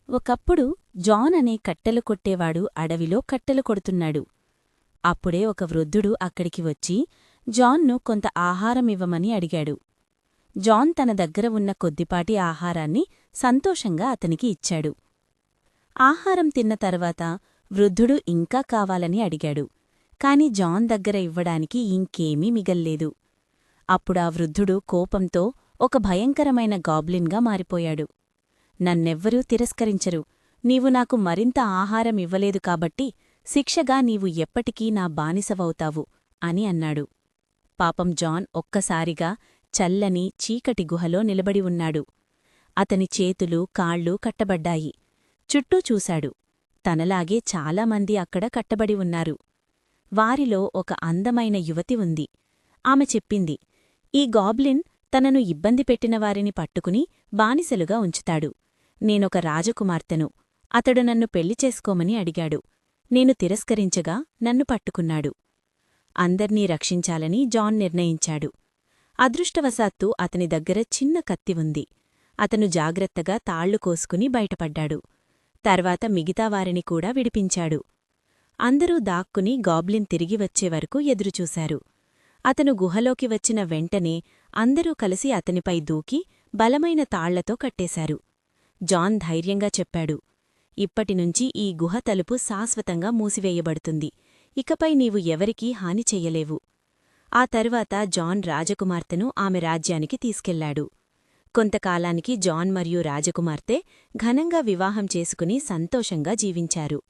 ఒకప్పుడు జాన్ అనే కట్టెలు కొట్టేవాడు అడవిలో కట్టెలు కొడుతున్నాడు. అప్పుడే ఒక వృద్ధుడు అక్కడికి వచ్చి జాన్ను కొంత ఆహారమివ్వమని అడిగాడు. జాన్ తన దగ్గర ఉన్న కొద్దిపాటి ఆహారాన్ని సంతోషంగా అతనికి ఇచ్చాడు. ఆహారం తిన్న తర్వాత వృద్ధుడు ఇంకా కావాలని అడిగాడు. కాని జాన్ దగ్గర ఇవ్వడానికి ఇంకేమీ మిగల్లేదు. అప్పుడా వృద్ధుడు కోపంతో ఒక భయంకరమైన గాబ్లిన్గా మారిపోయాడు. నన్నెవ్వరూ తిరస్కరించరు, నీవు నాకు మరింత ఆహారం ఇవ్వలేదు కాబట్టి శిక్షగా నీవు ఎప్పటికీ నా బానిసవవుతావు అని అన్నాడు. పాపం జాన్ ఒక్కసారిగా చల్లని చీకటి గుహలో నిలబడి ఉన్నాడు. అతని చేతులు కాళ్ళు కట్టబడ్డాయి. చుట్టూ చూశాడు. తనలాగే చాలామంది అక్కడ కట్టబడి ఉన్నారు. వారిలో ఒక అందమైన యువతి ఉంది. ఆమె చెప్పింది, ఈ గాబ్లిన్ తనను ఇబ్బంది పెట్టినవారిని పట్టుకుని బానిసలుగా ఉంచుతాడు. నేనొక రాజకుమార్తెను. అతడు నన్ను పెళ్లి చేసుకోమని అడిగాడు. నేను తిరస్కరించగా నన్ను పట్టుకున్నాడు. అందర్నీ రక్షించాలని జాన్ నిర్ణయించాడు. అదృష్టవశాత్తు అతని దగ్గర చిన్న కత్తి ఉంది. అతను జాగ్రత్తగా తాళ్లు కోసుకుని బయటపడ్డాడు. తర్వాత మిగతావారిని కూడా విడిపించాడు. అందరూ దాక్కుని గాబ్లిన్ తిరిగి వచ్చేవరకు ఎదురుచూశారు. అతను గుహలోకి వచ్చిన వెంటనే అందరూ కలిసి అతనిపై దూకి బలమైన తాళ్లతో కట్టేశారు. జాన్ ధైర్యంగా చెప్పాడు, ఇప్పటినుంచి ఈ గుహ తలుపు శాశ్వతంగా మూసివేయబడుతుంది. ఇకపై నీవు ఎవరికీ హాని చెయ్యలేవు. ఆ తరువాత జాన్ రాజకుమార్తెను ఆమె రాజ్యానికి తీసుకెళ్లాడు. కొంతకాలానికి జాన్ మరియు రాజకుమార్తె ఘనంగా వివాహం చేసుకుని సంతోషంగా జీవించారు.